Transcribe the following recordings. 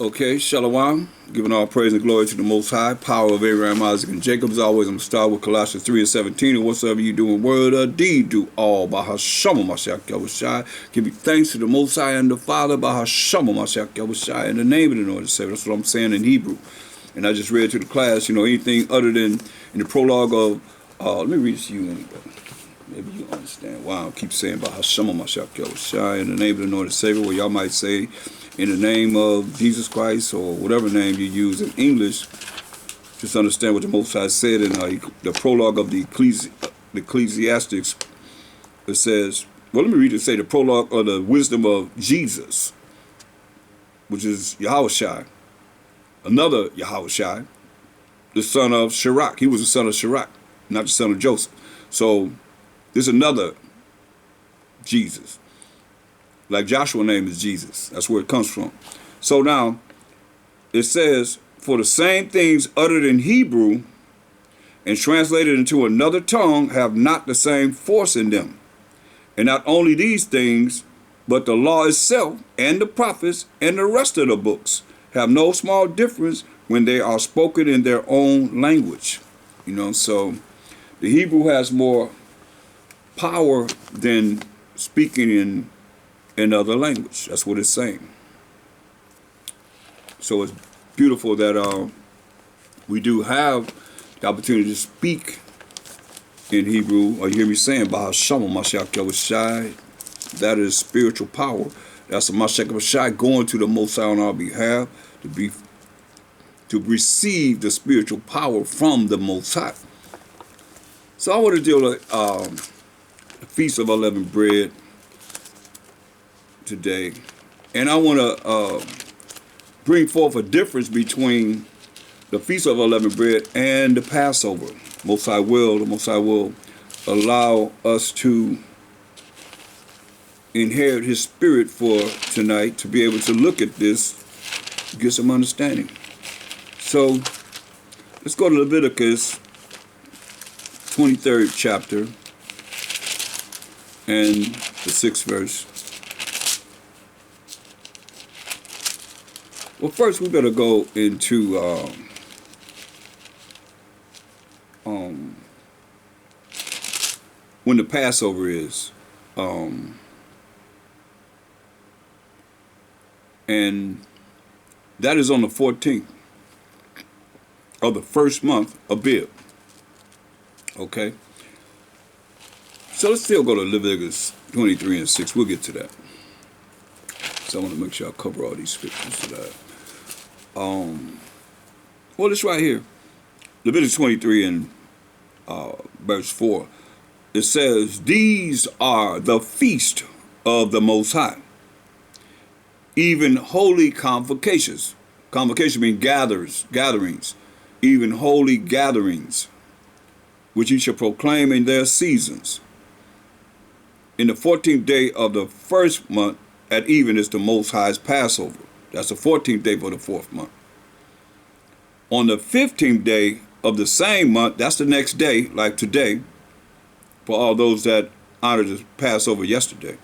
Okay, Shalom. Giving all praise and glory to the Most High, power of Abraham, Isaac, and Jacob. As always, I'm going to start with Colossians 3 and 17. And whatsoever you do in word or deed, do all by Hashem Mashiach Yahushai. Give you thanks to the Most High and the Father by Hashem Mashiach Yahushai in the name of the Lord and Savior. That's what I'm saying in Hebrew. And I just read to the class, anything other than in the prologue of, let me read this to you anyway. Maybe you understand why I keep saying by Hashem Mashiach Yahushai in the name of the Lord and Savior, where y'all might say, in the name of Jesus Christ, or whatever name you use in English. Just understand what the Most High said in the prologue of the Ecclesiastics. It says, well, let me read it. Say the prologue of the wisdom of Jesus, which is Yahushai, another Yahushai, the son of Sirach. He was the son of Sirach, not the son of Joseph. So there's another Jesus. Like Joshua's name is Jesus. That's where it comes from. So now, it says, for the same things uttered in Hebrew and translated into another tongue have not the same force in them. And not only these things, but the law itself and the prophets and the rest of the books have no small difference when they are spoken in their own language. So the Hebrew has more power than speaking in other language. That's what it's saying. So it's beautiful that we do have the opportunity to speak in Hebrew, or you hear me saying, Bahashem Mashiach Yahushai. That is spiritual power. That's a Mashiach Yahushai going to the Most High on our behalf to receive the spiritual power from the Most High. So I want to deal with the Feast of Unleavened Bread today, and I want to bring forth a difference between the Feast of Unleavened Bread and the Passover. The Most High will allow us to inherit His Spirit for tonight to be able to look at this, get some understanding. So let's go to Leviticus 23rd chapter and the 6th verse. Well, first we better go into when the Passover is, and that is on the 14th of the first month of Abib. Okay, so let's still go to Leviticus 23 and 6. We'll get to that. So I want to make sure I cover all these scriptures today. Well, it's right here. Leviticus 23 and verse 4. It says, these are the feast of the Most High, even holy convocations. Convocation means gatherings, even holy gatherings, which you shall proclaim in their seasons. In the 14th day of the first month at even is the Most High's Passover. That's the 14th day for the fourth month. On the 15th day of the same month, that's the next day, like today, for all those that honored the Passover yesterday.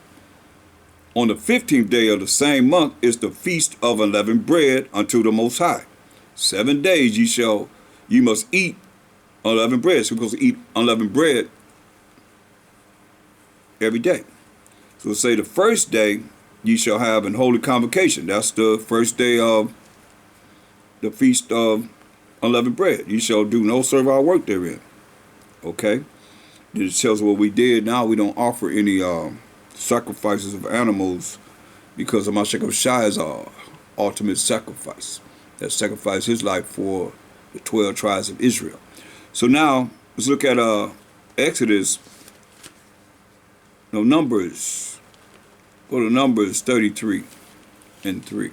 On the 15th day of the same month is the Feast of Unleavened Bread unto the Most High. 7 days ye must eat unleavened bread. So we're supposed to eat unleavened bread every day. So say the first day ye shall have an holy convocation. That's the first day of the Feast of Unleavened Bread. You shall do no servile work therein. Okay? Then it tells what we did. Now we don't offer any sacrifices of animals because of Mashiach Shai's ultimate sacrifice. That sacrificed his life for the 12 tribes of Israel. So now let's look at Exodus, Numbers. Go to Numbers 33 and 3.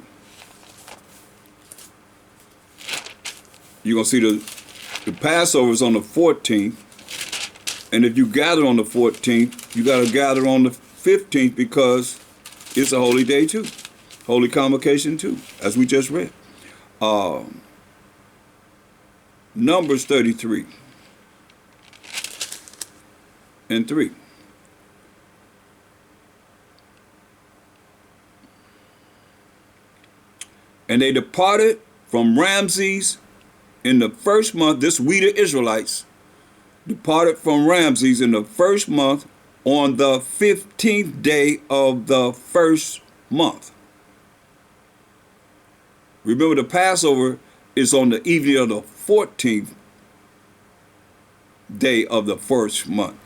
You're going to see the Passover is on the 14th. And if you gather on the 14th, you got to gather on the 15th because it's a holy day too. Holy convocation too, as we just read. Numbers 33 and 3. And they departed from Ramses in the first month. This we the Israelites departed from Ramses in the first month on the 15th day of the first month. Remember, the Passover is on the evening of the 14th day of the first month.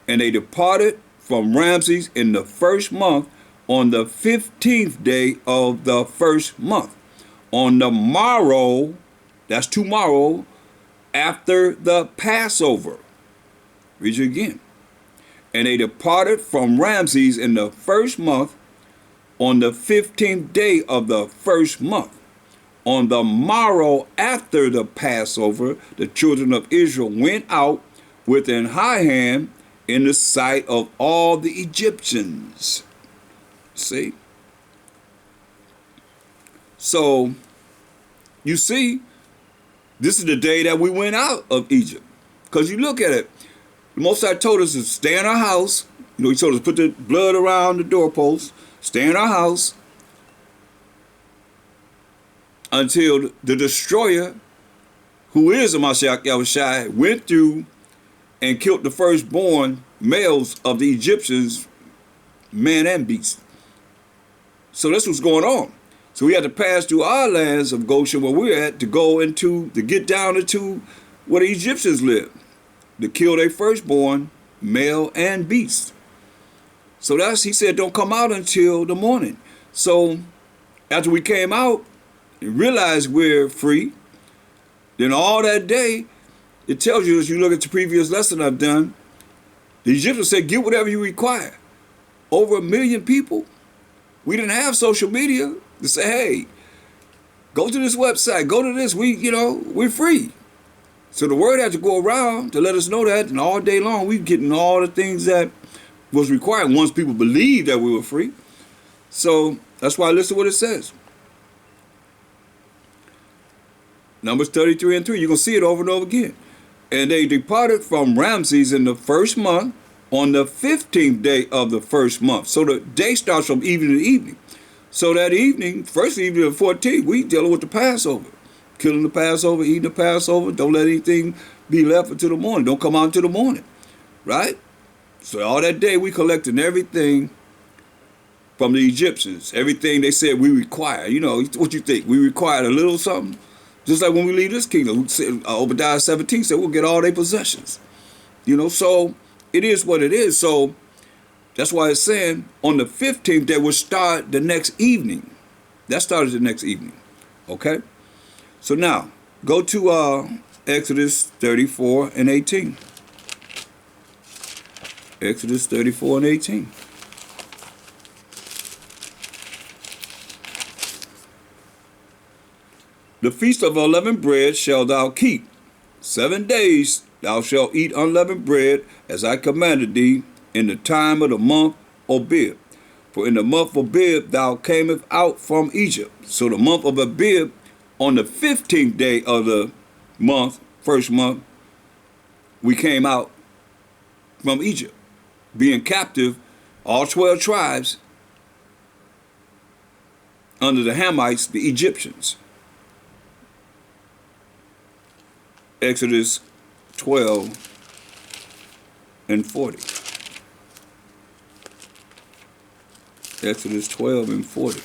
And they departed from Ramses in the first month on the 15th day of the first month. On the morrow, that's tomorrow, after the Passover. Read it again. And they departed from Ramses in the first month on the 15th day of the first month. On the morrow after the Passover, the children of Israel went out with an high hand in the sight of all the Egyptians. See? So, you see, this is the day that we went out of Egypt. Because you look at it, the Most High told us to stay in our house. You know, he told us to put the blood around the doorpost, stay in our house, until the destroyer, who is a Mashiach Yahushai, went through and killed the firstborn males of the Egyptians, man and beast. So that's what's going on. So we had to pass through our lands of Goshen, where we're at, to get down into where the Egyptians live, to kill their firstborn, male and beast. So he said, don't come out until the morning. So after we came out and realized we're free, then all that day, it tells you, as you look at the previous lesson I've done, the Egyptians said, get whatever you require. Over 1 million people. We didn't have social media to say, hey, go to this website, go to this, we're free. So the word had to go around to let us know that, and all day long we getting all the things that was required once people believed that we were free. So that's why I listen to what it says. Numbers 33 and 3, you're going to see it over and over again. And they departed from Ramses in the first month on the 15th day of the first month. So the day starts from evening to evening. So that evening, first evening of 14th, we dealing with the Passover. Killing the Passover, eating the Passover. Don't let anything be left until the morning. Don't come out until the morning. Right? So all that day we collecting everything from the Egyptians. Everything they said we require. You know, what you think? We required a little something? Just like when we leave this kingdom. Obadiah 17 said we'll get all their possessions. You know, so it is what it is. So that's why it's saying on the 15th they will start the next evening. That started the next evening. Okay? So now, go to Exodus 34 and 18. Exodus 34 and 18. The feast of unleavened bread shalt thou keep. 7 days thou shalt eat unleavened bread, as I commanded thee, in the time of the month Abib. For in the month of Abib thou camest out from Egypt. So the month of Abib, on the 15th day of the month, first month, we came out from Egypt, being captive, all 12 tribes, under the Hamites, the Egyptians. Exodus 12 and 40. Exodus 12 and 40.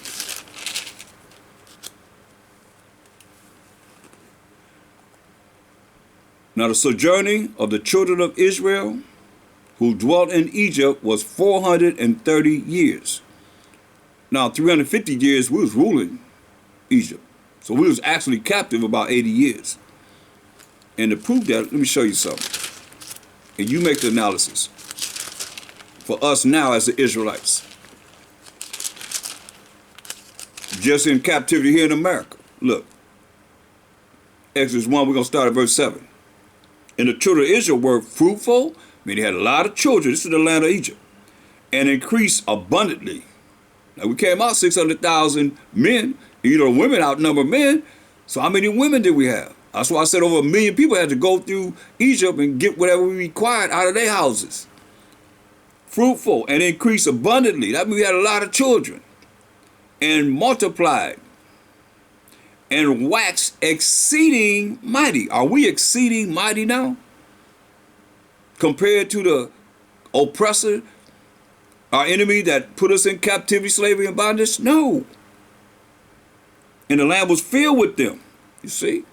Now the sojourning of the children of Israel who dwelt in Egypt was 430 years. Now 350 years we was ruling Egypt. So we was actually captive about 80 years. And to prove that, let me show you something. And you make the analysis for us now as the Israelites. Just in captivity here in America. Look. Exodus 1, we're going to start at verse 7. And the children of Israel were fruitful, meaning they had a lot of children. This is the land of Egypt. And increased abundantly. Now we came out 600,000 men. And, women outnumber men. So how many women did we have? That's why I said over 1 million people had to go through Egypt and get whatever we required out of their houses. Fruitful and increased abundantly. That means we had a lot of children. And multiplied. and waxed exceeding mighty. Are we exceeding mighty now? Compared to the oppressor, our enemy that put us in captivity, slavery, and bondage? No. And the land was filled with them. You see?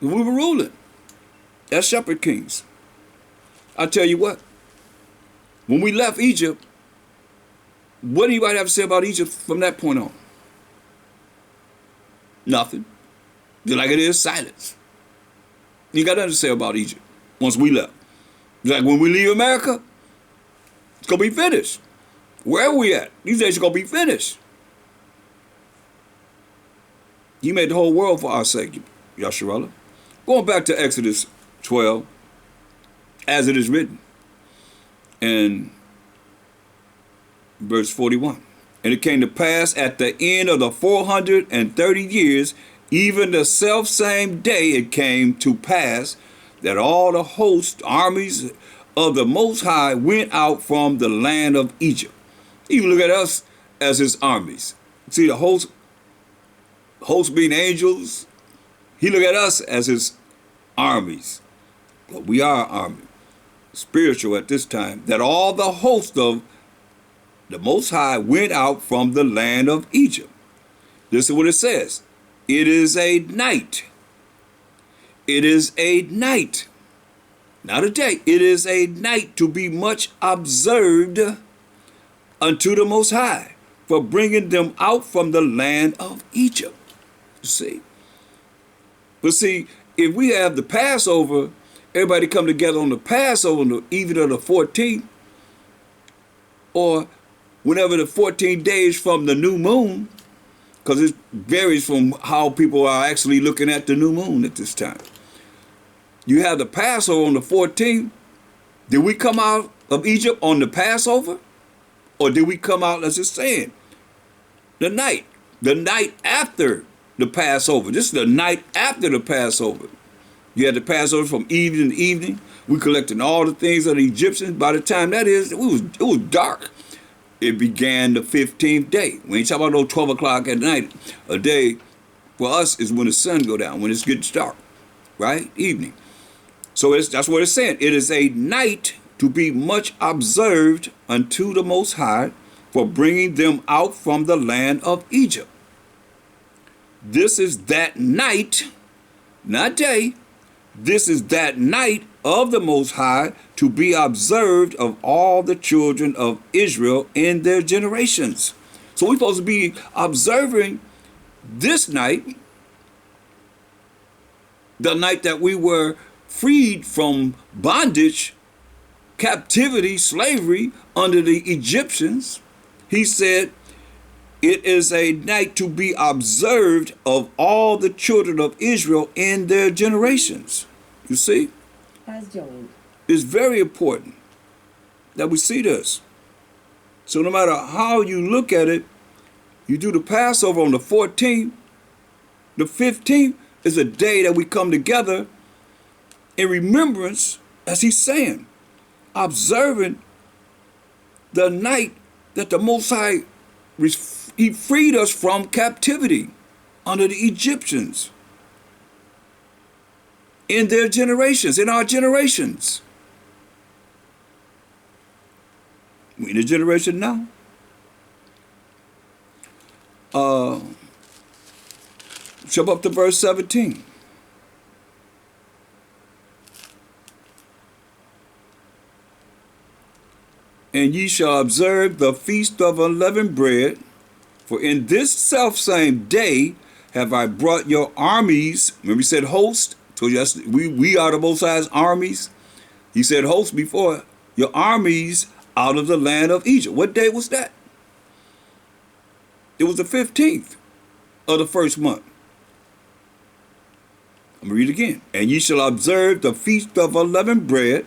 We were ruling. That's shepherd kings. I tell you what, when we left Egypt, what do anybody have to say about Egypt from that point on? Nothing. Just like it is, silence. You got nothing to say about Egypt once we left. Just like when we leave America, it's going to be finished. Where are we at? These days are going to be finished. You made the whole world for our sake, Yasharallah. Going back to Exodus 12, as it is written, in verse 41. And it came to pass at the end of the 430 years, even the selfsame day it came to pass, that all the host armies of the Most High went out from the land of Egypt. You look at us as his armies. See, the host being angels, he look at us as his armies. But we are army, spiritual at this time, that all the host of the Most High went out from the land of Egypt. This is what it says. It is a night. It is a night. Not a day. It is a night to be much observed unto the Most High for bringing them out from the land of Egypt. You see? But see, if we have the Passover, everybody come together on the Passover on the evening of the 14th, or whenever the 14 days from the new moon, because it varies from how people are actually looking at the new moon at this time. You have the Passover on the 14th. Did we come out of Egypt on the Passover? Or did we come out, as it's saying, the night after the Passover? This is the night after the Passover. You had the Passover from evening to evening. We collected all the things of the Egyptians. By the time that is, it was dark. It began the 15th day. We ain't talking about no 12 o'clock at night. A day for us is when the sun go down, when it's getting dark, right? Evening. So that's what it's saying. It is a night to be much observed unto the Most High for bringing them out from the land of Egypt. This is that night, not day. This is that night of the Most High to be observed of all the children of Israel in their generations. So we're supposed to be observing this night, the night that we were freed from bondage, captivity, slavery under the Egyptians. He said, it is a night to be observed of all the children of Israel in their generations. You see? As joined. It's very important that we see this. So no matter how you look at it, you do the Passover on the 14th. The 15th is a day that we come together in remembrance, as he's saying, observing the night that the Most High, he freed us from captivity under the Egyptians. In their generations, in our generations. We in a generation now. Jump up to verse 17. And ye shall observe the feast of unleavened bread, for in this selfsame day have I brought your armies. Remember he said host? So yes, we are the Most High's armies. He said host before, your armies out of the land of Egypt. What day was that? It was the 15th of the first month. I'm going to read it again. And ye shall observe the feast of unleavened bread,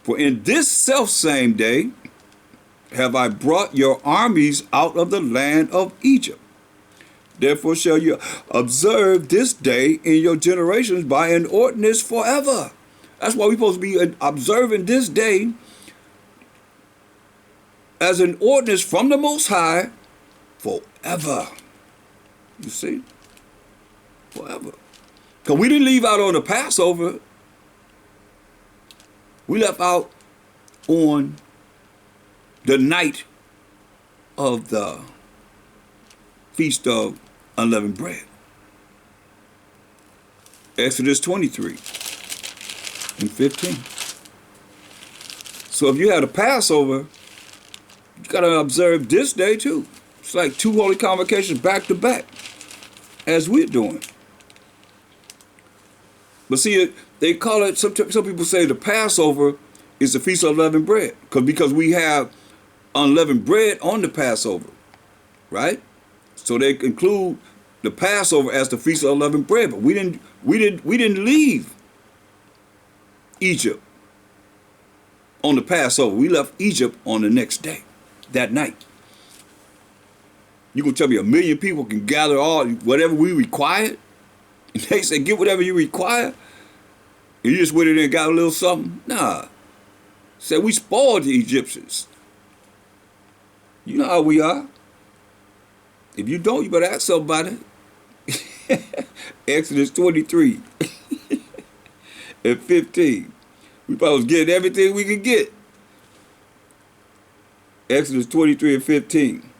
for in this selfsame day have I brought your armies out of the land of Egypt. Therefore shall you observe this day in your generations by an ordinance forever. That's why we're supposed to be observing this day as an ordinance from the Most High forever. You see? Forever. Because we didn't leave out on the Passover. We left out on the night of the Feast of Unleavened Bread. Exodus 23 and 15. So if you had a Passover, you got to observe this day too. It's like two holy convocations back to back, as we're doing. But see, they call it, some people say the Passover is the Feast of Unleavened Bread, because we have unleavened bread on the Passover, right? So they include the Passover as the Feast of Unleavened Bread, but we didn't leave Egypt on the Passover. We left Egypt on the next day, that night. You gonna tell me 1 million people can gather all whatever we required? And they say get whatever you require, and you just went in there and got a little something? Nah. Said we spoiled the Egyptians. You know how we are. If you don't, you better ask somebody. Exodus 23 and 15. We probably was getting everything we could get. Exodus 23 and 15.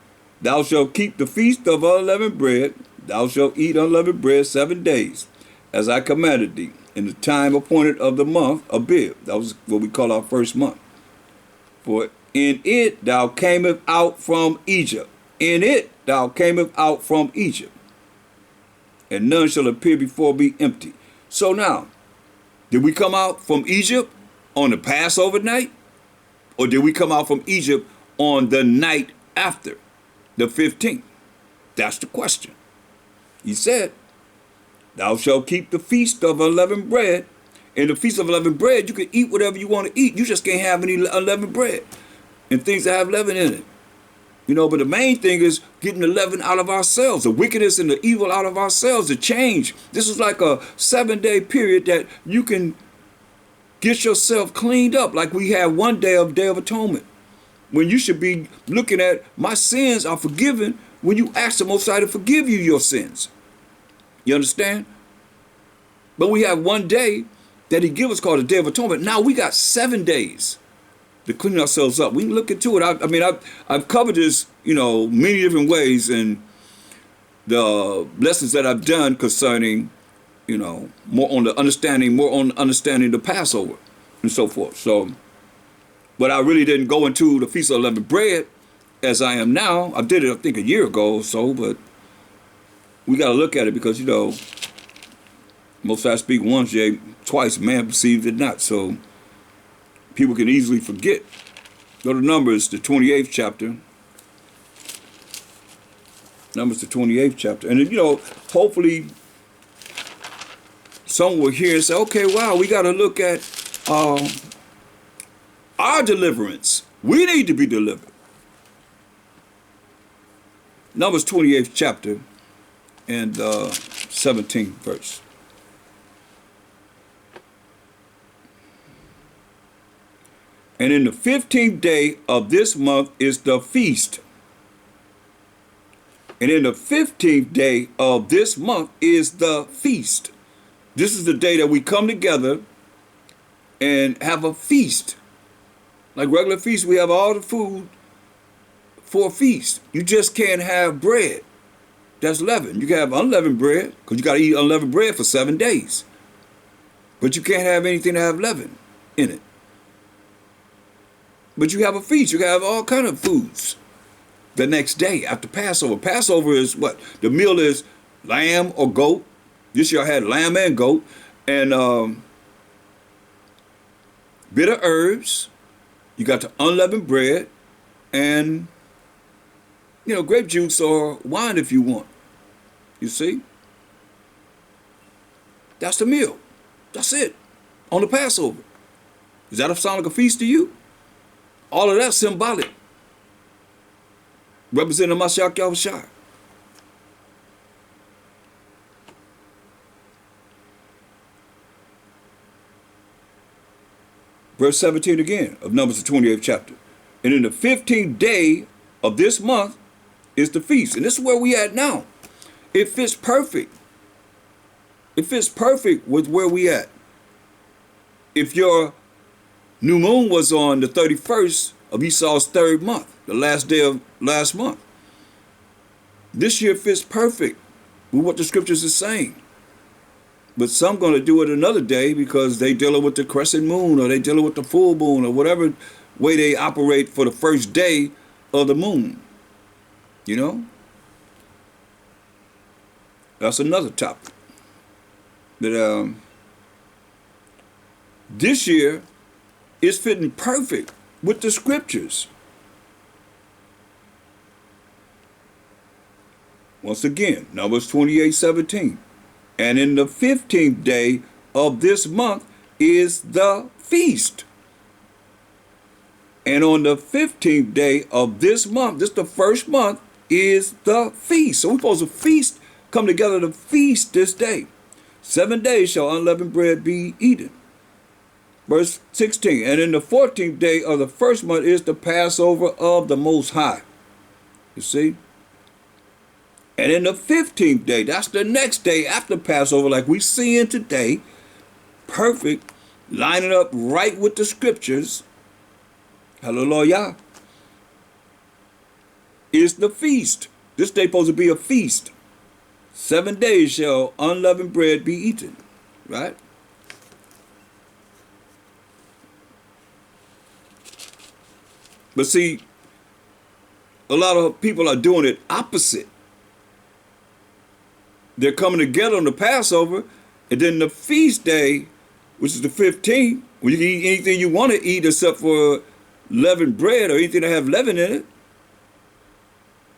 Thou shalt keep the feast of unleavened bread. Thou shalt eat unleavened bread 7 days, as I commanded thee, in the time appointed of the month of Abib. That was what we call our first month. For in it thou camest out from Egypt. In it thou camest out from Egypt. And none shall appear before me empty. So now, did we come out from Egypt on the Passover night? Or did we come out from Egypt on the night after, the 15th? That's the question. He said, thou shalt keep the feast of unleavened bread. In the feast of unleavened bread, you can eat whatever you want to eat. You just can't have any unleavened bread and things that have leaven in it. You know, but the main thing is getting the leaven out of ourselves, the wickedness and the evil out of ourselves, the change. This is like a 7-day period that you can get yourself cleaned up, like we have one day of Atonement, when you should be looking at my sins are forgiven when you ask the Most High to forgive you your sins. You understand? But we have one day that he gives us called the Day of Atonement. Now we got 7 days to clean ourselves up. We can look into it. I mean, I've covered this, you know, many different ways in the lessons that I've done concerning, you know, more on understanding the Passover and so forth. So, but I really didn't go into the Feast of Unleavened Bread as I am now. I did it, I think, a year ago or so, but we got to look at it because, you know, Most High speak once, yea, twice, man perceives it not. So people can easily forget. Go to Numbers, the 28th chapter. Numbers, the 28th chapter. And, you know, hopefully someone will hear and say, okay, wow, we got to look at our deliverance. We need to be delivered. Numbers 28th chapter and 17th verse. And in the 15th day of this month is the feast. And in the 15th day of this month is the feast. This is the day that we come together and have a feast. Like regular feast, we have all the food for a feast. You just can't have bread that's leavened. You can have unleavened bread because you got to eat unleavened bread for 7 days. But you can't have anything that have leaven in it. But you have a feast. You can have all kind of foods the next day after Passover. Passover is what? The meal is lamb or goat. This year I had lamb and goat. And bitter herbs. You got the unleavened bread. And, you know, grape juice or wine if you want. You see? That's the meal. That's it. On the Passover. Does that sound like a feast to you? All of that's symbolic. Representing Mashiach Yahushua. Verse 17 again of Numbers, the 28th chapter. And in the 15th day of this month is the feast. And this is where we at now. It fits perfect It fits perfect with where we at. If your new moon was on the 31st of Esau's third month, the last day of last month, this year fits perfect with what the scriptures is saying. But some going to do it another day because they dealing with the crescent moon, or they dealing with the full moon, or whatever way they operate for the first day of the moon. You know? That's another topic. That this year is fitting perfect with the scriptures. Once again, Numbers 28:17. And in the 15th day of this month is the feast. And on the 15th day of this month, this the first month, is the feast. So we're supposed to feast, come together to feast this day. 7 days shall unleavened bread be eaten. Verse 16, and in the 14th day of the first month is the Passover of the Most High. You see? And in the 15th day, that's the next day after Passover, like we seeing today, perfect, lining up right with the scriptures, hallelujah, is the feast. This day supposed to be a feast. 7 days shall unleavened bread be eaten, right? But see, a lot of people are doing it opposite. They're coming together on the Passover, and then the feast day, which is the 15th, when you can eat anything you want to eat except for leavened bread or anything that have leaven in it.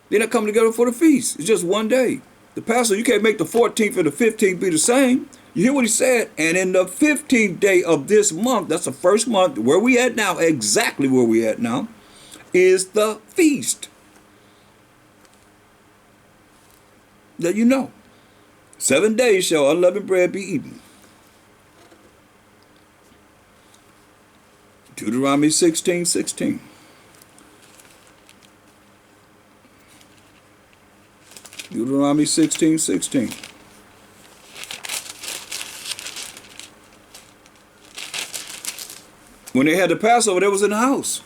They're not coming together for the feast. It's just one day. The Passover, you can't make the 14th and the 15th be the same. You hear what he said? And in the 15th day of this month, that's the first month, where we at now, exactly where we at now, is the feast. That you know. 7 days shall unleavened bread be eaten. Deuteronomy 16:16. Deuteronomy 16:16. When they had the Passover, they was in the house.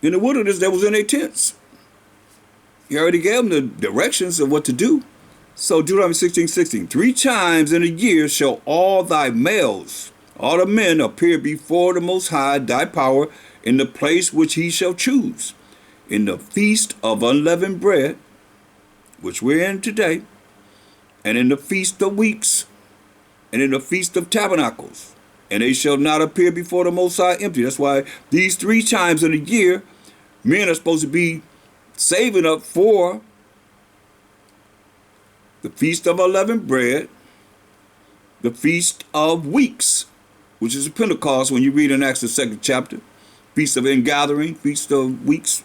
In the wilderness, they was in their tents. He already gave them the directions of what to do. So Deuteronomy 16:16, 3 times in a year shall all thy males, all the men, appear before the Most High, thy power, in the place which he shall choose, in the feast of unleavened bread, which we're in today, and in the feast of weeks, and in the feast of tabernacles, and they shall not appear before the Most High empty. That's why these 3 times in a year, men are supposed to be saving up for the feast of unleavened bread, the feast of weeks, which is a Pentecost when you read in Acts the 2nd chapter, feast of ingathering, feast of weeks,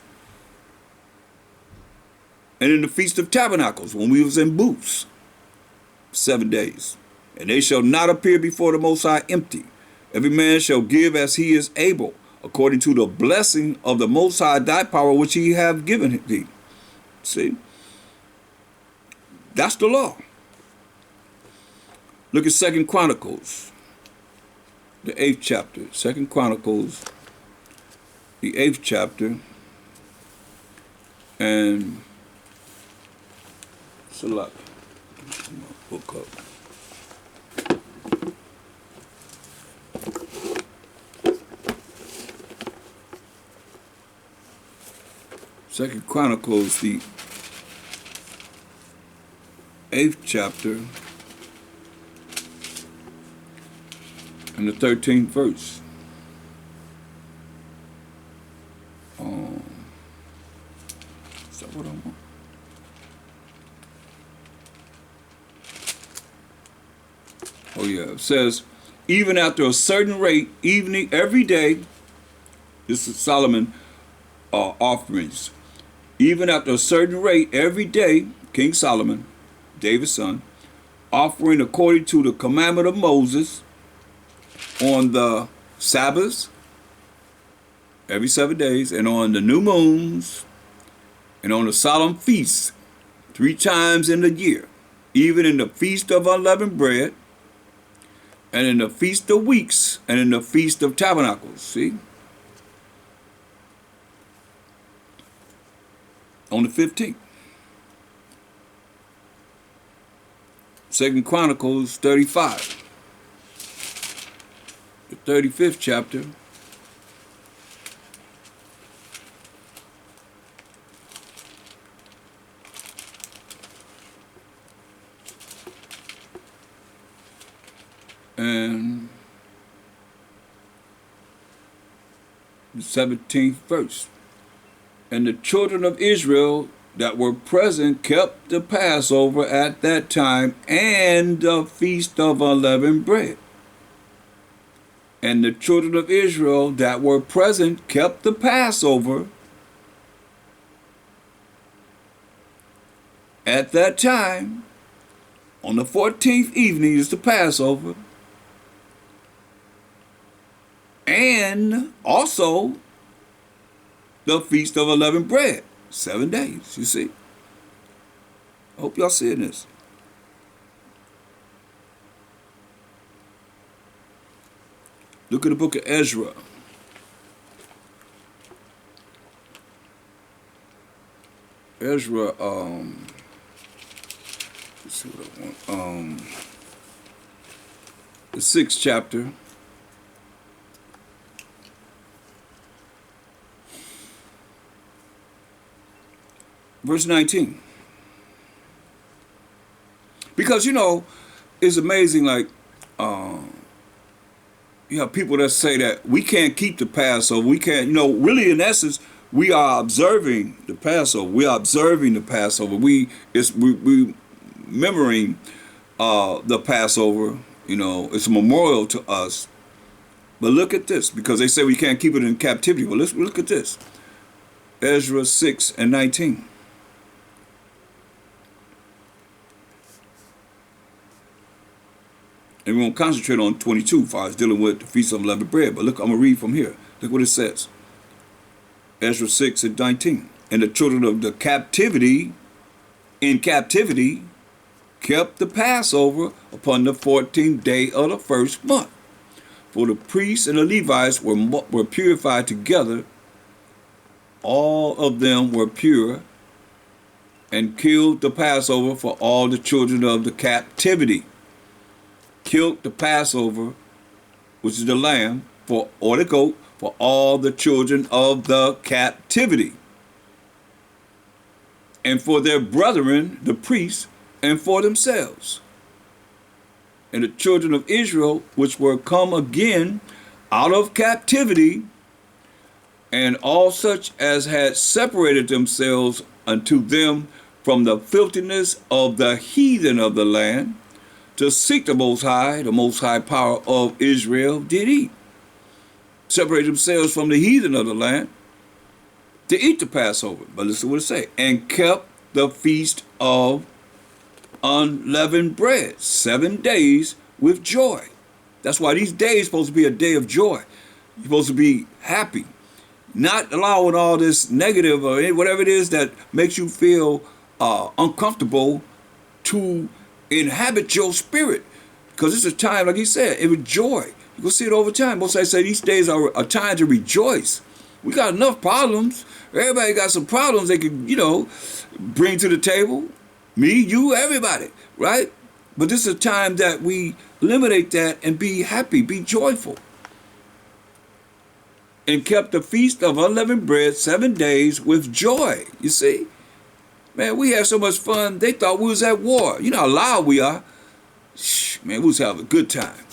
and in the feast of tabernacles when we was in booths, 7 days. And they shall not appear before the Most High empty. Every man shall give as he is able, according to the blessing of the Most High, thy power, which he have given thee. See? That's the law. Look at 2nd Chronicles, the 8th chapter. 2nd Chronicles, the 8th chapter. And select. Book up. Second Chronicles, the 8th chapter and the 13th verse. Is that what I want? Oh yeah, it says, even after a certain rate, evening, every day, this is Solomon offerings. Even after a certain rate, every day, King Solomon, David's son, offering according to the commandment of Moses on the Sabbaths, every 7 days, and on the new moons, and on the solemn feasts, 3 times in the year. even in the feast of unleavened bread, and in the feast of weeks, and in the feast of tabernacles. See? On the 15th. 2 Chronicles 35. The 35th chapter. And the 17th verse. And the children of Israel that were present kept the Passover at that time and the feast of unleavened bread. And the children of Israel that were present kept the Passover at that time. On the 14th evening is the Passover. And also the feast of unleavened bread. 7 days, you see. I hope y'all seeing this. Look at the book of Ezra. Ezra, let's see what I want. The 6th chapter. Verse 19. Because, you know, it's amazing, like, you have people that say that we can't keep the Passover. We can't, you know, really in essence, we are observing the Passover. We are observing the Passover. We remembering the Passover, you know, it's a memorial to us. But look at this, because they say we can't keep it in captivity. Well, let's look at this. Ezra 6 and 19. And we're going to concentrate on 22 as far as dealing with the Feast of Unleavened Bread. But look, I'm going to read from here. Look what it says. Ezra 6 and 19. And the children of the captivity, in captivity, kept the Passover upon the 14th day of the first month. For the priests and the Levites were purified together. All of them were pure, and killed the Passover for all the children of the captivity. Killed the Passover, which is the lamb, or the goat, for all the children of the captivity, and for their brethren, the priests, and for themselves. And the children of Israel, which were come again out of captivity, and all such as had separated themselves unto them from the filthiness of the heathen of the land, to seek the Most High power of Israel, did eat. Separate themselves from the heathen of the land to eat the Passover. But listen to what it says. And kept the feast of unleavened bread 7 days with joy. That's why these days are supposed to be a day of joy. You're supposed to be happy. Not allowing all this negative or whatever it is that makes you feel uncomfortable to inhabit your spirit, because it's a time, like he said, it with joy. You can see it over time. Most I say these days are a time to rejoice. We got enough problems. Everybody got some problems they can, you know, bring to the table. Me, you, everybody, right? But this is a time that we eliminate that and be happy, be joyful. And kept the feast of unleavened bread 7 days with joy. You see? Man, we had so much fun, they thought we was at war. You know how loud we are. Man, we was having a good time.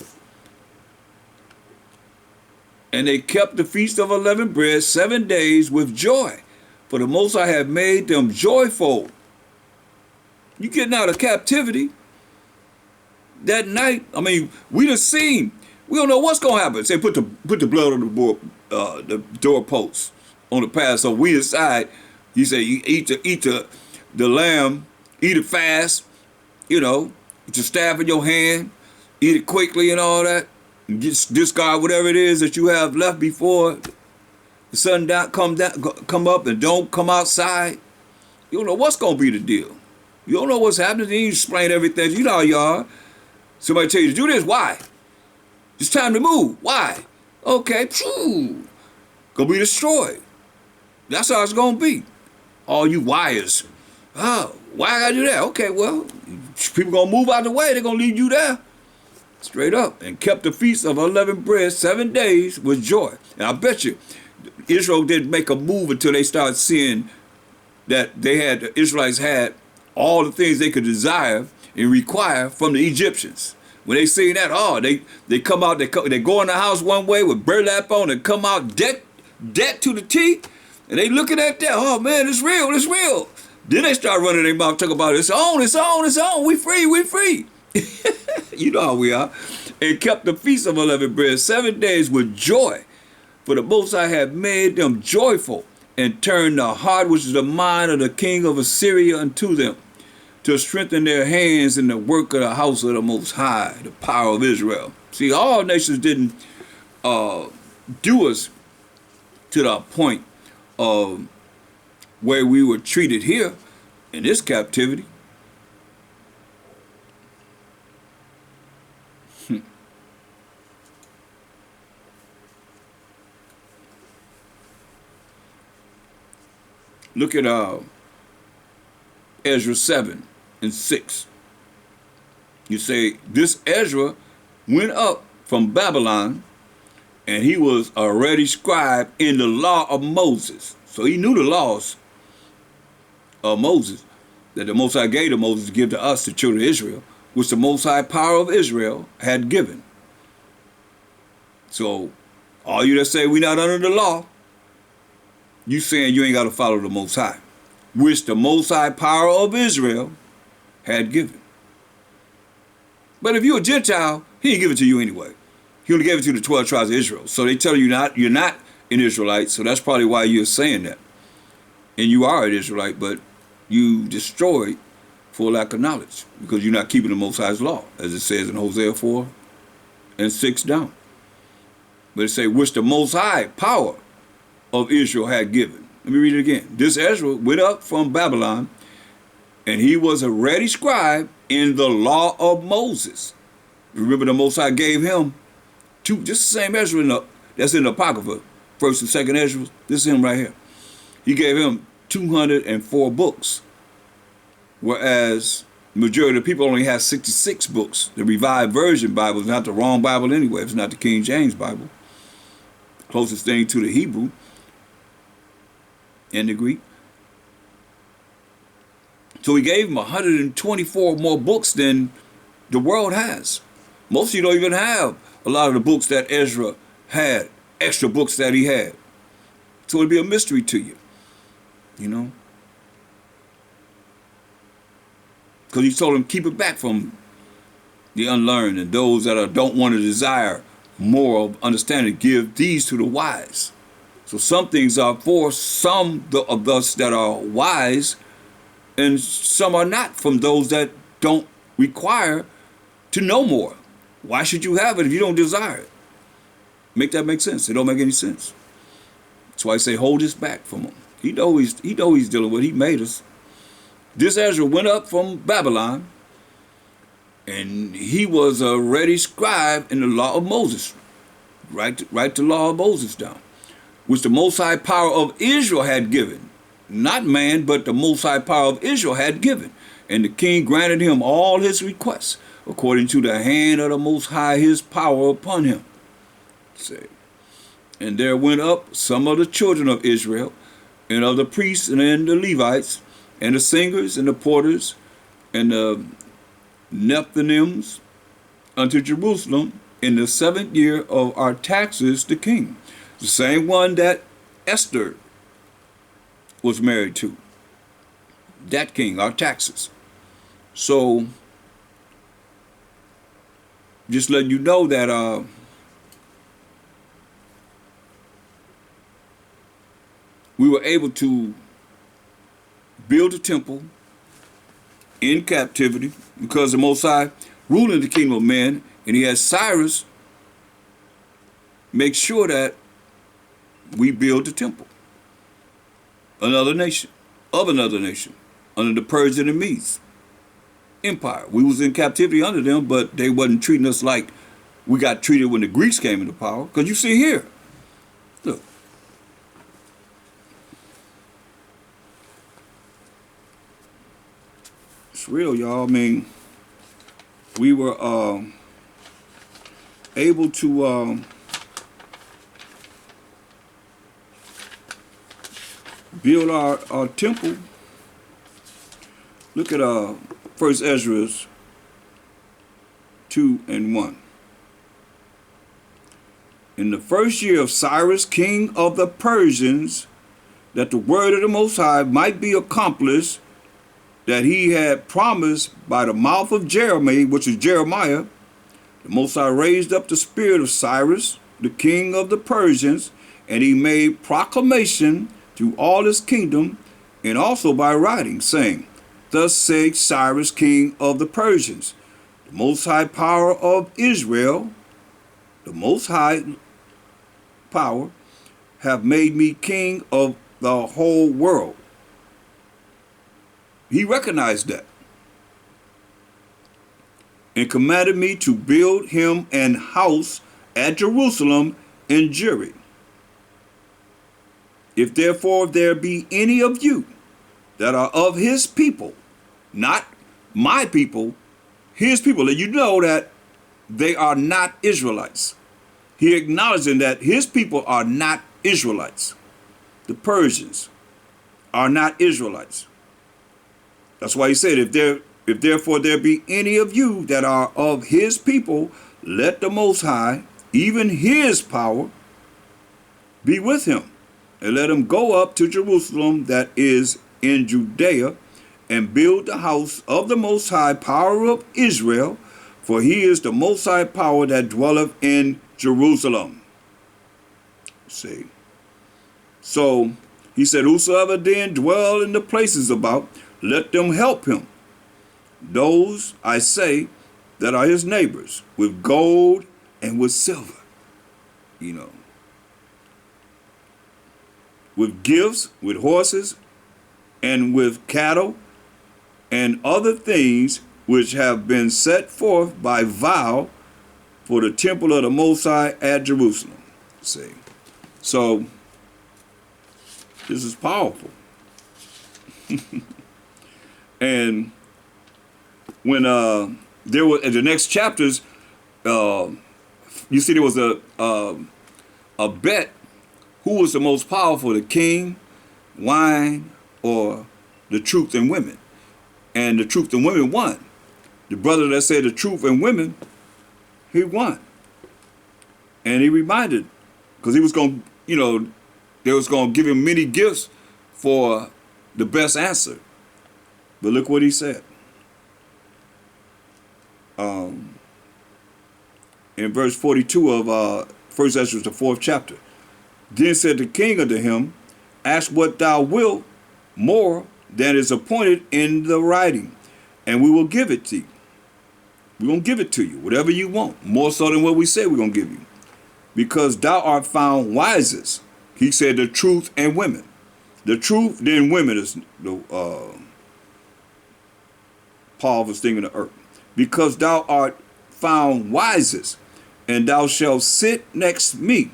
And they kept the feast of unleavened bread 7 days with joy, for the Most High had made them joyful. You getting out of captivity that night? I mean, we done seen. We don't know what's gonna happen. Say, put the blood on the doorposts on the Passover. We inside. You say you eat the lamb, eat it fast, you know, with your staff in your hand, eat it quickly and all that, and just discard whatever it is that you have left before the sun come up, and don't come outside. You don't know what's going to be the deal. You don't know what's happening. Then you explain everything. You know how you are. Somebody tell you to do this. Why? It's time to move. Why? Okay. Phew. Gonna be destroyed. That's how it's gonna be. All you wires. Oh, why I gotta do that? Okay, well, people gonna move out the way. They're gonna leave you there. Straight up. And kept the feast of unleavened bread 7 days with joy. And I bet you, Israel didn't make a move until they started seeing that the Israelites had all the things they could desire and require from the Egyptians. When they seen that, they come out, they go in the house one way with burlap on and come out debt to the teeth, and they looking at that, oh man, it's real, it's real. Then they start running their mouth, talking about it's on, we free. You know how we are. And kept the feast of unleavened bread 7 days with joy, for the Most High had made them joyful, and turned the heart which is the mind of the king of Assyria unto them, to strengthen their hands in the work of the house of the Most High, the power of Israel. See, all nations didn't do us to the point of where we were treated here in this captivity. Look at Ezra 7 and 6. You say, this Ezra went up from Babylon, and he was already scribe in the law of Moses. So he knew the laws of Moses that the Most High gave to Moses to give to us, the children of Israel, which the Most High power of Israel had given. So all you that say we not under the law, you saying you ain't got to follow the Most High, which the Most High power of Israel had given. But if you're a Gentile, he didn't give it to you anyway. He only gave it to the 12 tribes of Israel. So they tell you you're not an Israelite, so that's probably why you're saying that. And you are an Israelite, but you destroyed for lack of knowledge, because you're not keeping the Most High's law, as it says in Hosea 4 and 6 down. But it say, which the Most High power of Israel had given. Let me read it again. This Ezra went up from Babylon, and he was a ready scribe in the law of Moses. Remember, the Most High gave him just the same Ezra that's in the Apocrypha, 1st and 2nd Ezra. This is him right here. He gave him 204 books, whereas the majority of the people only have 66 books. The Revised Version Bible is not the wrong Bible anyway. It's not the King James Bible. Closest thing to the Hebrew and the Greek. So he gave him 124 more books than the world has. Most of you don't even have a lot of the books that Ezra had, extra books that he had. So it'd be a mystery to you, you know. Because he told him, keep it back from the unlearned and those that don't want to desire more of understanding. Give these to the wise. So some things are for some of us that are wise, and some are not, from those that don't require to know more. Why should you have it if you don't desire it? Make that make sense? It don't make any sense. That's why I say hold this back from him. He know he's dealing with. He made us. This Ezra went up from Babylon, and he was a ready scribe in the law of Moses. Write the law of Moses down, which the Most High power of Israel had given. Not man, but the Most High power of Israel had given. And the king granted him all his requests, according to the hand of the Most High, his power upon him. Say, and there went up some of the children of Israel, and of the priests and the Levites, and the singers and the porters, and the Nethinims unto Jerusalem in the 7th year of Artaxerxes the king, the same one that Esther was married to, that king, Artaxerxes. So, just letting you know that we were able to build a temple in captivity because the Most High ruling the kingdom of men, and he had Cyrus make sure that we build the temple. Another nation, under the Persian and Medes. empire. We was in captivity under them, but they wasn't treating us like we got treated when the Greeks came into power. Because you see here, look, it's real, y'all. I mean, we were able to build our temple. Look at First Ezra 2:1. In the first year of Cyrus, king of the Persians, that the word of the Most High might be accomplished, that he had promised by the mouth of Jeremiah, which is Jeremiah, the Most High raised up the spirit of Cyrus, the king of the Persians, and he made proclamation to all his kingdom, and also by writing, saying, Thus saith Cyrus, king of the Persians, the Most High power of Israel, the Most High power, have made me king of the whole world. He recognized that and commanded me to build him an house at Jerusalem in Jewry. If therefore there be any of you that are of his people, not my people, his people, and you know that they are not Israelites. He acknowledging that his people are not Israelites. The Persians are not Israelites. That's why he said, if therefore there be any of you that are of his people, let the Most High, even his power, be with him, and let him go up to Jerusalem that is in Judea, and build the house of the Most High power of Israel, for he is the Most High power that dwelleth in Jerusalem. See. So he said, whosoever then dwell in the places about, let them help him. Those, I say, that are his neighbors, with gold and with silver, with gifts, with horses, and with cattle, and other things which have been set forth by vow for the temple of the Most High at Jerusalem. See, so this is powerful. And when there was in the next chapters, you see there was a bet who was the most powerful, the king, wine, or the truth and women. And the truth and women won. The brother that said the truth and women, he won. And he reminded, because he was going to, they was going to give him many gifts for the best answer. But look what he said. In verse 42 of 1 Ezra, the 4th chapter. Then said the king unto him, ask what thou wilt more than is appointed in the writing, and we will give it to you. We're going to give it to you, whatever you want, more so than what we said we're going to give you. Because thou art found wisest. He said the truth and women. The truth, then women is the powerful thing in the earth. Because thou art found wisest, and thou shalt sit next me,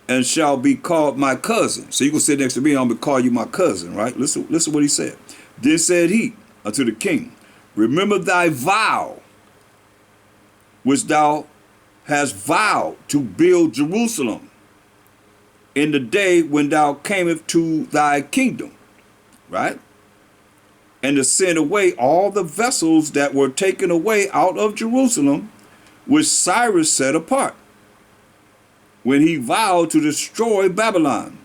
and shall be called my cousin. So you can sit next to me, I'm going to call you my cousin, right? Listen what he said. Then said he unto the king, remember thy vow, which thou hast vowed to build Jerusalem in the day when thou camest to thy kingdom, right? And to send away all the vessels that were taken away out of Jerusalem, which Cyrus set apart, when he vowed to destroy Babylon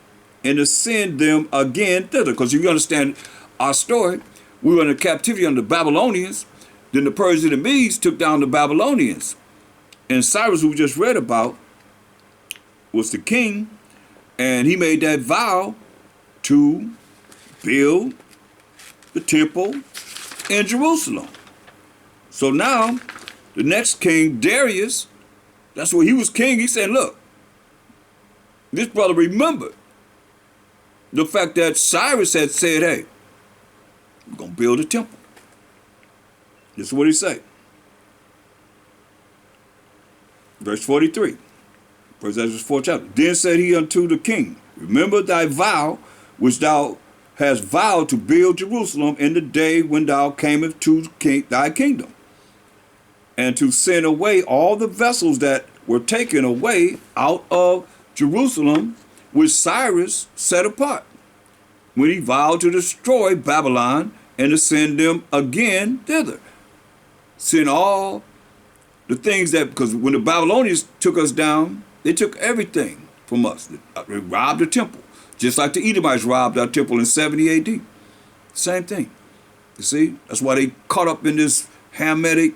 and to send them again thither. Because if you understand our story, we were in captivity under the Babylonians. Then the Persians and the Medes took down the Babylonians. And Cyrus, who we just read about, was the king. And he made that vow to build the temple in Jerusalem. So now, the next king, Darius, that's when he was king. He said, look, this brother remembered the fact that Cyrus had said, hey, we're going to build a temple. This is what he say. Verse 43. First Ezra 4 chapter. Then said he unto the king, remember thy vow which thou hast vowed to build Jerusalem in the day when thou camest to thy kingdom, and to send away all the vessels that were taken away out of Jerusalem, which Cyrus set apart, when he vowed to destroy Babylon and to send them again thither. Send all the things that, because when the Babylonians took us down, they took everything from us. They robbed the temple, just like the Edomites robbed our temple in 70 AD. Same thing. You see, that's why they caught up in this Hamitic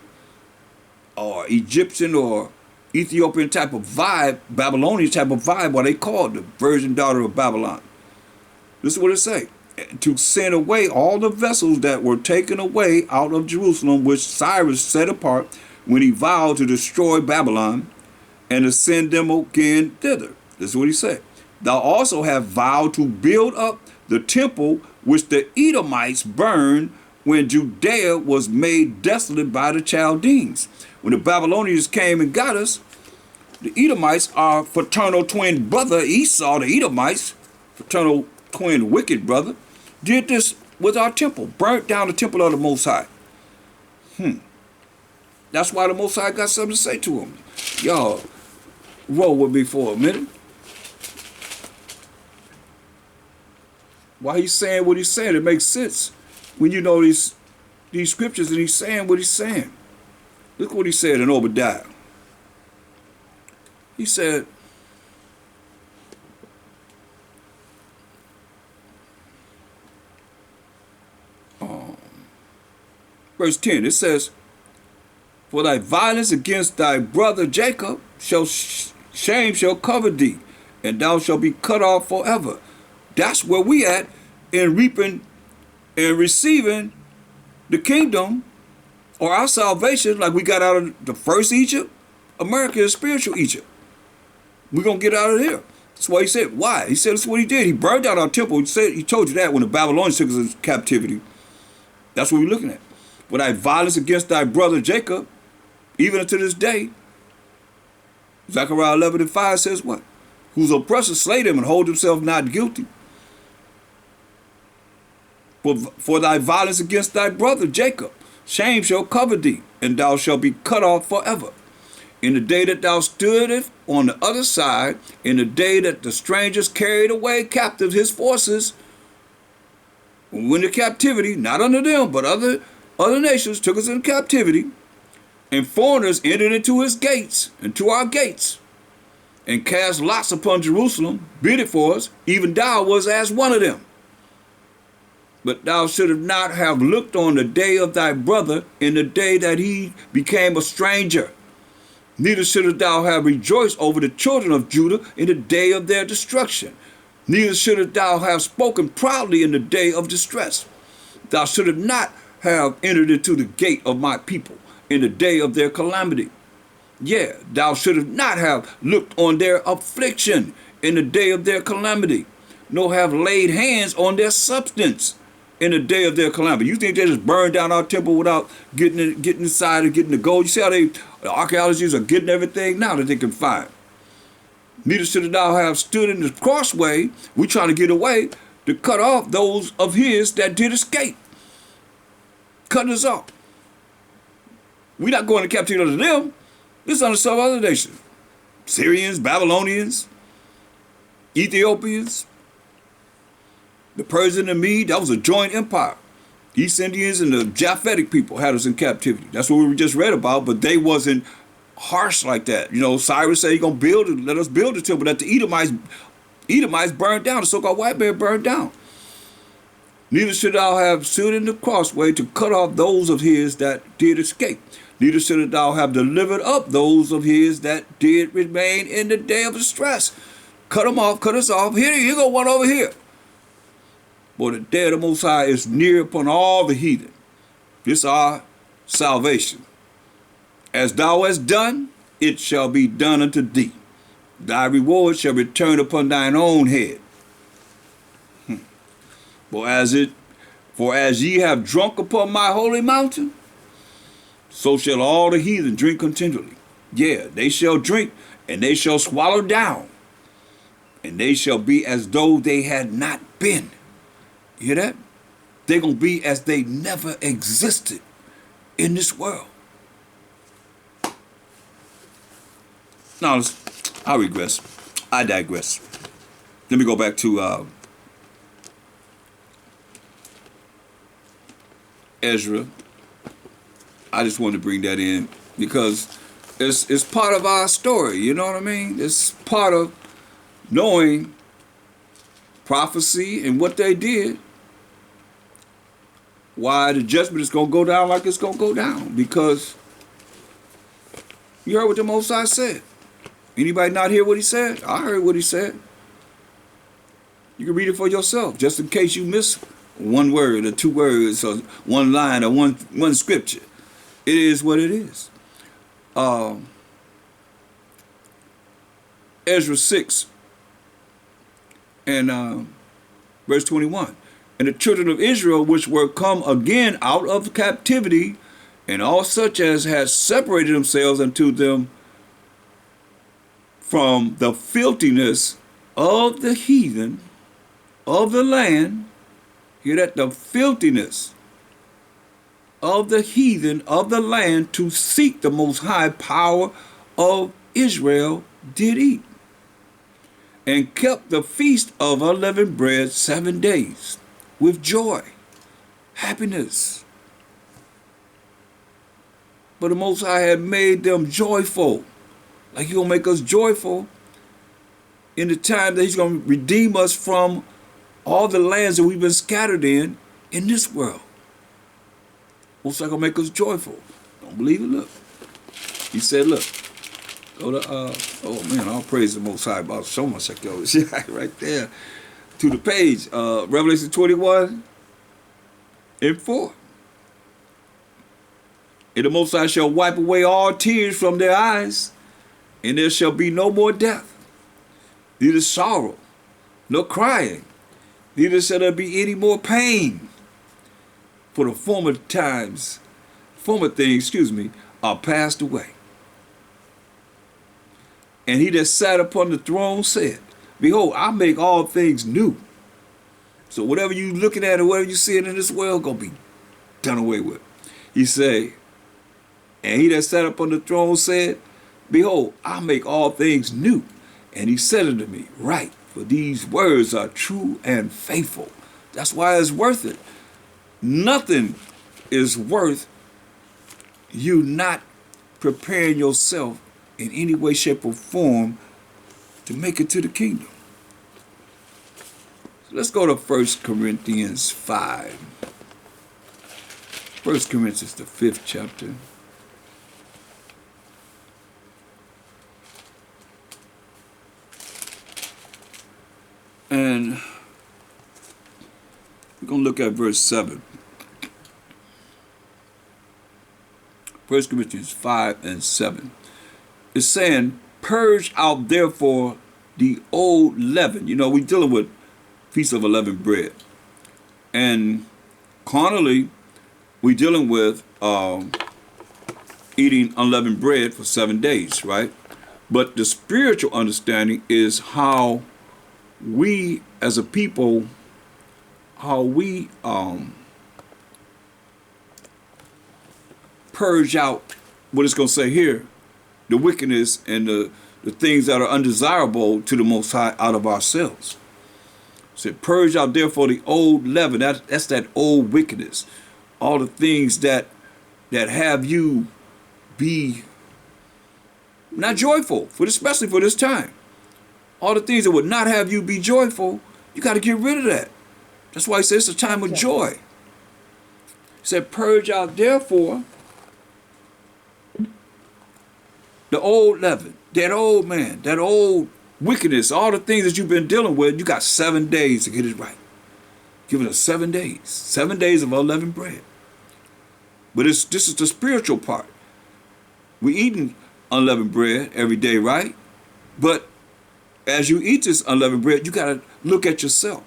or Egyptian or Ethiopian type of vibe, Babylonian type of vibe, what they called the virgin daughter of Babylon. This is what it say. To send away all the vessels that were taken away out of Jerusalem, which Cyrus set apart when he vowed to destroy Babylon, and to send them again thither. This is what he said. Thou also have vowed to build up the temple which the Edomites burned when Judea was made desolate by the Chaldeans. When the Babylonians came and got us, the Edomites, our fraternal twin brother Esau, the Edomites, fraternal twin wicked brother, did this with our temple, burnt down the temple of the Most High. That's why the Most High got something to say to him. Y'all, roll with me for a minute. Why he's saying what he's saying, it makes sense when you know these scriptures and he's saying what he's saying. Look what he said in Obadiah. He said, verse 10, it says, for thy violence against thy brother Jacob shame shall cover thee, and thou shalt be cut off forever. That's where we at in reaping and receiving the kingdom or our salvation, like we got out of the first Egypt. America is spiritual Egypt. We're going to get out of here. That's why he said, why? He said that's what he did. He burned down our temple. He told you that when the Babylonians took us into captivity. That's what we're looking at. For thy violence against thy brother Jacob, even unto this day, Zechariah 11:5 says what? Whose oppressors slay them and hold themselves not guilty. For thy violence against thy brother Jacob, shame shall cover thee, and thou shalt be cut off forever. In the day that thou stoodest on the other side, in the day that the strangers carried away captive his forces, went into captivity, not under them, but other nations took us into captivity, and foreigners entered into his gates, into our gates, and cast lots upon Jerusalem, bid it for us, even thou was as one of them. But thou shouldst not have looked on the day of thy brother in the day that he became a stranger. Neither shouldst thou have rejoiced over the children of Judah in the day of their destruction. Neither shouldst thou have spoken proudly in the day of distress. Thou shouldst not have entered into the gate of my people in the day of their calamity. Yeah, thou shouldst not have looked on their affliction in the day of their calamity, nor have laid hands on their substance in the day of their calamity. You think they just burned down our temple without getting inside and getting the gold? You see how the archaeologists are getting everything now that they can find. Neither should thou have stood in the crossway, we trying to get away, to cut off those of his that did escape. Cut us off. We're not going to captivity under them. This is under some other nations. Syrians, Babylonians, Ethiopians, the Persian and Mede, that was a joint empire. East Indians and the Japhetic people had us in captivity. That's what we just read about, but they wasn't harsh like that. You know, Cyrus said he's going to build it, let us build the temple that the Edomites burned down, the so-called white man burned down. Neither should thou have stood in the crossway to cut off those of his that did escape. Neither should thou have delivered up those of his that did remain in the day of distress. Cut them off, cut us off. Here go one over here. For the day of the Most High is near upon all the heathen. This is our salvation. As thou hast done, it shall be done unto thee. Thy reward shall return upon thine own head. For as ye have drunk upon my holy mountain, So shall all the heathen drink continually. Yeah, they shall drink, and they shall swallow down, and they shall be as though they had not been. You hear that? They're going to be as they never existed in this world. Now, I digress. Let me go back to Ezra. I just wanted to bring that in because it's part of our story, you know what I mean? It's part of knowing prophecy and what they did, why the judgment is going to go down like it's going to go down. Because you heard what the Most High said. Anybody not hear what he said? I heard what he said. You can read it for yourself, just in case you miss one word or two words or one line or one scripture. It is what it is. Ezra 6 and verse 21. And the children of Israel, which were come again out of captivity, and all such as had separated themselves unto them from the filthiness of the heathen of the land. Hear that? The filthiness of the heathen of the land, to seek the most high power of Israel, did eat, and kept the feast of unleavened bread 7 days with joy, happiness. But the Most High had made them joyful, like He's going to make us joyful in the time that He's going to redeem us from all the lands that we've been scattered in this world. Most High going to make us joyful. Don't believe it? Look. He said, look, go to, oh man, I'll praise the Most High about so much like those right there to the page, Revelation 21 and 4. And the Most High shall wipe away all tears from their eyes, and there shall be no more death, neither sorrow, nor crying, neither shall there be any more pain. For the former things, are passed away. And he that sat upon the throne said, behold, I make all things new. So whatever you looking at or whatever you seeing in this world, gonna be done away with. He say, and he that sat upon the throne said, behold, I make all things new. And he said unto me, write, for these words are true and faithful. That's why it's worth it. Nothing is worth you not preparing yourself in any way, shape, or form to make it to the kingdom. So let's go to 1 Corinthians 5. 1 Corinthians, the 5th chapter. And we're going to look at verse 7. 1 Corinthians 5 and 7. It's saying, purge out therefore the old leaven. You know, we're dealing with Feast of Unleavened Bread. And carnally, we're dealing with eating unleavened bread for 7 days, right? But the spiritual understanding is how we as a people, how we purge out what it's going to say here, the wickedness and the things that are undesirable to the Most High out of ourselves. It said, purge out therefore the old leaven. That's that old wickedness. All the things that have you be not joyful, especially for this time. All the things that would not have you be joyful, you got to get rid of that. That's why he says it's a time of joy. He said, purge out therefore the old leaven, that old man, that old wickedness, all the things that you've been dealing with. You got 7 days to get it right. Giving us 7 days. 7 days of unleavened bread. But this is the spiritual part. We eating unleavened bread every day, right? But as you eat this unleavened bread, you got to look at yourself.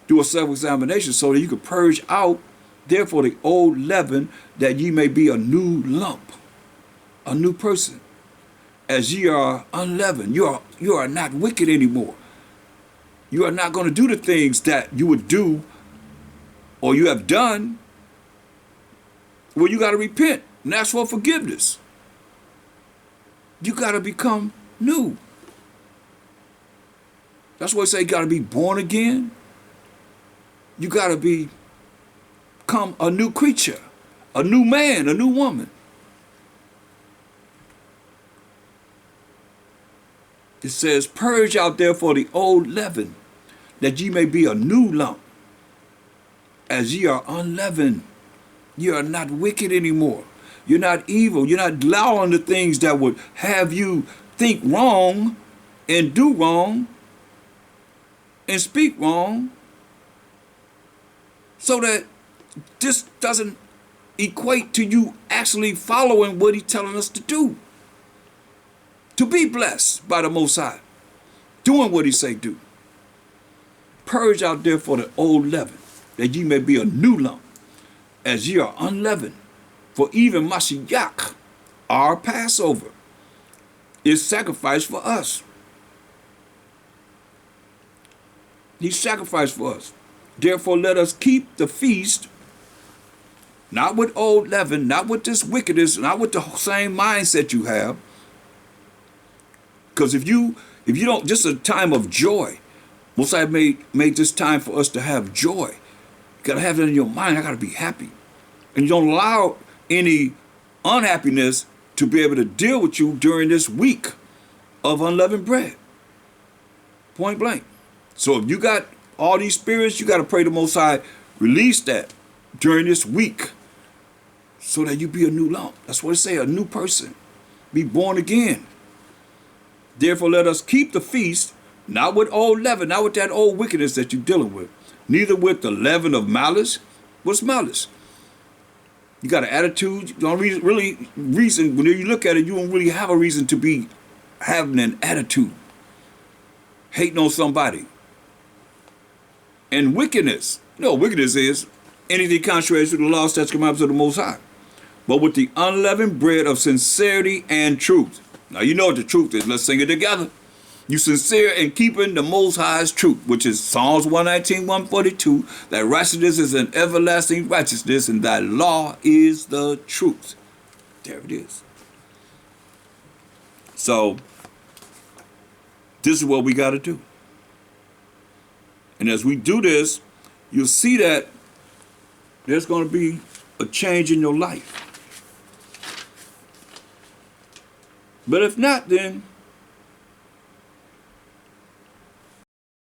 Do a self-examination so that you can purge out therefore the old leaven, that ye may be a new lump, a new person, as ye are unleavened. You are not wicked anymore. You are not going to do the things that you would do or you have done. Well, you got to repent and ask for forgiveness. You got to become new. That's why I say you got to be born again. You got to become a new creature, a new man, a new woman. It says, purge out therefore the old leaven, that ye may be a new lump, as ye are unleavened. You are not wicked anymore. You're not evil. You're not allowing the things that would have you think wrong and do wrong and speak wrong, so that this doesn't equate to you actually following what he's telling us to do. To be blessed by the Most High, doing what he say do. Purge out therefore the old leaven, that ye may be a new lump, as ye are unleavened. For even Mashiach, our Passover, is sacrificed for us. He sacrificed for us. Therefore let us keep the feast, not with old leaven, not with this wickedness, not with the same mindset you have. Because if you don't, just a time of joy. Most I made this time for us to have joy. You gotta have it in your mind. I gotta be happy. And you don't allow any unhappiness to be able to deal with you during this week of unleavened bread. Point blank. So if you got all these spirits, you gotta pray the Most High, release that during this week, so that you be a new lump. That's what it say, a new person. Be born again. Therefore let us keep the feast, not with old leaven, not with that old wickedness that you're dealing with, neither with the leaven of malice. What's malice? You got an attitude. You don't really reason, when you look at it, you don't really have a reason to be having an attitude, hating on somebody. And wickedness. You know what wickedness is? Anything contrary to the law, statutes, commandments of the Most High. But with the unleavened bread of sincerity and truth. Now you know what the truth is. Let's sing it together. You sincere in keeping the Most High's truth, which is Psalms 119, 142, that righteousness is an everlasting righteousness, and thy law is the truth. There it is. So, this is what we got to do. And as we do this, you'll see that there's going to be a change in your life. But if not, then